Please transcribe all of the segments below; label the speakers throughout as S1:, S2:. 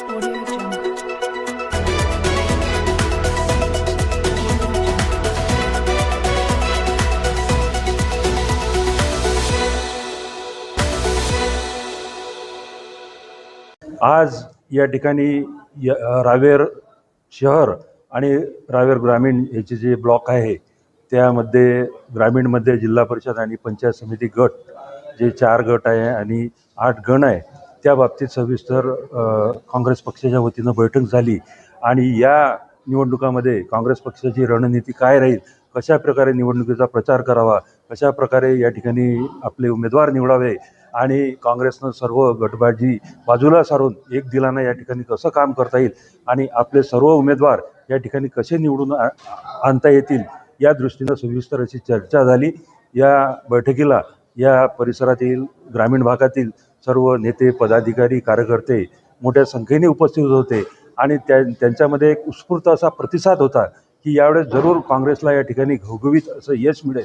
S1: Audio Jungle.
S2: आज या ठिकाणी रावेर शहर आणि रावेर ग्रामीण याचे जे ब्लॉक आहे त्यामध्ये ग्रामीणमध्ये जिल्हा परिषद आणि पंचायत समिती गट जे 4 गट आहे आणि 8 गण आहे त्या बाबतीत सविस्तर काँग्रेस पक्षाच्या वतीनं बैठक झाली आणि या निवडणुकामध्ये काँग्रेस पक्षाची रणनीती काय राहील, कशा प्रकारे निवडणुकीचा प्रचार करावा, कशा प्रकारे या ठिकाणी आपले उमेदवार निवडावे आणि काँग्रेसनं सर्व गटबाजी बाजूला सारून एक दिलानं या ठिकाणी कसं काम करता येईल आणि आपले सर्व उमेदवार या ठिकाणी कसे निवडून आणता येतील या दृष्टीनं सविस्तर अशी चर्चा झाली. या बैठकीला या परिसरातील ग्रामीण भागातील सर्व नेते, पदाधिकारी, कार्यकर्ते मोठ्या संख्येने उपस्थित होते आणि त्यांच्यामध्ये एक उत्स्फूर्त असा प्रतिसाद होता की यावेळेस जरूर काँग्रेसला या ठिकाणी घवघवीत असं यश मिळेल.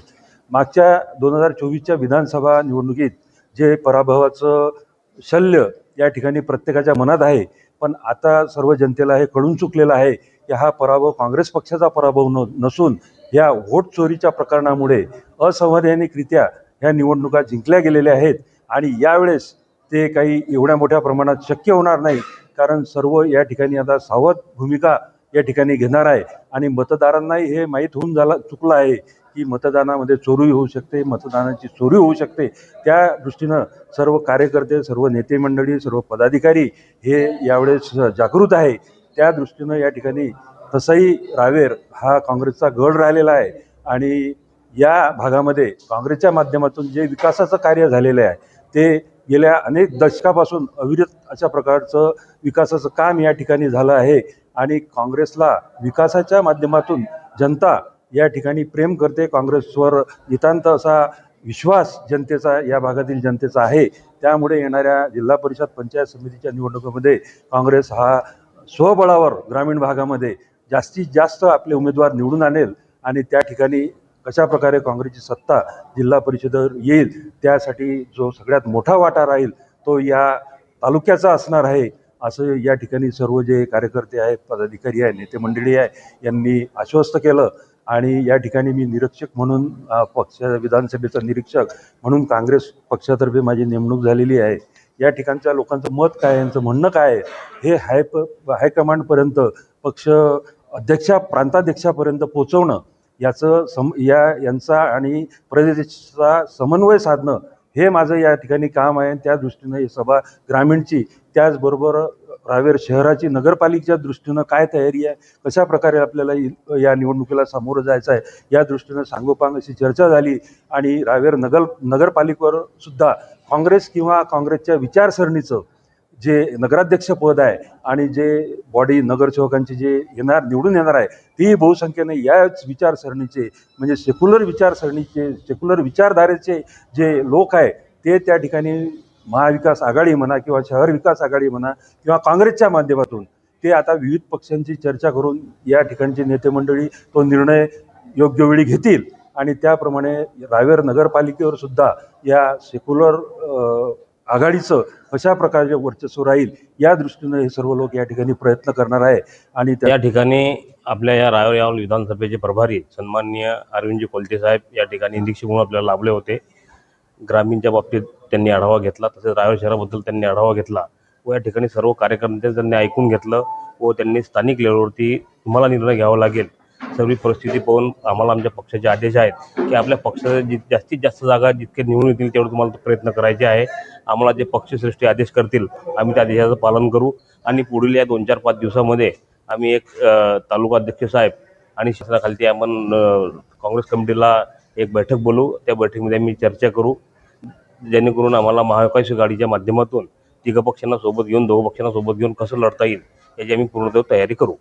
S2: मागच्या 2024च्या विधानसभा निवडणुकीत जे पराभवाचं शल्य या ठिकाणी प्रत्येकाच्या मनात आहे, पण आता सर्व जनतेला हे कळून चुकलेलं आहे की हा पराभव काँग्रेस पक्षाचा पराभव नसून या व्होट चोरीच्या प्रकरणामुळे असंवैधानिकरित्या ह्या निवडणुका जिंकल्या गेलेल्या आहेत आणि यावेळेस ते काही एवढ्या मोठ्या प्रमाणात शक्य होणार नाही, कारण सर्व या ठिकाणी आता सावध भूमिका या ठिकाणी घेणार आहे आणि मतदारांनाही हे माहीत होऊन चुकलं आहे की मतदानामध्ये चोरी होऊ शकते, मतदानाची चोरी होऊ शकते. त्या दृष्टीनं सर्व कार्यकर्ते, सर्व नेते मंडळी, सर्व पदाधिकारी हे यावेळेस जागृत आहे. त्या दृष्टीनं या ठिकाणी तसंही रावेर हा काँग्रेसचा गड राहिलेला आहे आणि या भागामध्ये काँग्रेसच्या माध्यमातून जे विकासाचं कार्य झालेलं आहे ते गेल्या अनेक दशकापासून अविरत अशा प्रकारचं विकासाचं काम या ठिकाणी झालं आहे आणि काँग्रेसला विकासाच्या माध्यमातून जनता या ठिकाणी प्रेम करते. काँग्रेसवर नितांत असा विश्वास जनतेचा, या भागातील जनतेचा आहे. त्यामुळे येणाऱ्या जिल्हा परिषद पंचायत समितीच्या निवडणुकीमध्ये काँग्रेस हा स्वबळावर ग्रामीण भागामध्ये जास्तीत जास्त आपले उमेदवार निवडून आणेल आणि त्या ठिकाणी कशा प्रकारे काँग्रेसची सत्ता जिल्हा परिषदेवर येईल त्यासाठी जो सगळ्यात मोठा वाटा राहील तो या तालुक्याचा असणार आहे, असं या ठिकाणी सर्व जे कार्यकर्ते आहेत, पदाधिकारी आहे, नेते मंडळी आहे यांनी आश्वस्त केलं. आणि या ठिकाणी मी निरीक्षक म्हणून विधानसभेचा निरीक्षक म्हणून काँग्रेस पक्षातर्फे माझी नेमणूक झालेली आहे. या ठिकाणच्या लोकांचं मत काय, यांचं म्हणणं काय आहे हे हायकमांडपर्यंत, पक्ष अध्यक्षा, प्रांताध्यक्षापर्यंत पोचवणं याचं यांचा आणि प्रदेशाचा समन्वय साधणं हे माझं या ठिकाणी काम आहे. त्या दृष्टीनं ही सभा ग्रामीणची, त्याचबरोबर रावेर शहराची नगरपालिकेच्या दृष्टीनं काय तयारी आहे, कशा प्रकारे आपल्याला या निवडणुकीला सामोरं जायचं आहे या दृष्टीनं सांगोपांग अशी चर्चा झाली आणि रावेर नगरपालिकेवर सुद्धा काँग्रेस किंवा काँग्रेसच्या विचारसरणीचं जे नगराध्यक्ष पद आहे आणि जे बॉडी नगरसेवकांची जे निवडून येणार आहे ती बहुसंख्येने याच विचारसरणीचे, म्हणजे सेक्युलर विचारधारेचे जे लोक आहे ते त्या ठिकाणी महाविकास आघाडी म्हणा किंवा शहर विकास आघाडी म्हणा किंवा काँग्रेसच्या माध्यमातून ते आता विविध पक्षांची चर्चा करून या ठिकाणची नेते मंडळी तो निर्णय योग्य वेळी घेतील आणि त्याप्रमाणे रावेर नगरपालिकेवर सुद्धा या सेक्युलर आघाडीचं कशा प्रकारचे वर्चस्व राहील या दृष्टीनं हे सर्व लोक या ठिकाणी प्रयत्न करणार आहे. आणि
S3: या ठिकाणी आपल्या या रावेर यावल विधानसभेचे प्रभारी सन्माननीय अरविंदजी कोलते साहेब या ठिकाणी निरीक्षक म्हणून आपल्याला लाभले होते. ग्रामीणच्या बाबतीत त्यांनी आढावा घेतला, तसेच रावेर शहराबद्दल त्यांनी आढावा घेतला व या ठिकाणी सर्व कार्यकर्ते त्यांनी ऐकून घेतलं व त्यांनी स्थानिक लेवलवरती तुम्हाला निर्णय घ्यावा लागेल सर्व परिस्थिती पाहून आम्हाला आमच्या पक्षाचे आदेश आहेत की आपल्या पक्षाचे जास्तीत जास्त जागा जितके निवडून येतील तेवढं तुम्हाला प्रयत्न करायचे आहे. आम्हाला जे पक्षश्रेष्ठी आदेश करतील आम्ही त्या आदेशाचं पालन करू आणि पुढील या 2-4-5 दिवसामध्ये आम्ही एक तालुका अध्यक्ष साहेब आणि शासनाखाली आपण काँग्रेस कमिटीला एक बैठक बोलवू. त्या बैठकीमध्ये आम्ही चर्चा करू जेणेकरून आम्हाला महाविकास आघाडीच्या माध्यमातून तिघ पक्षांना सोबत घेऊन, दोघं पक्षांना सोबत घेऊन कसं लढता येईल याची आम्ही पूर्णतः तयारी करू.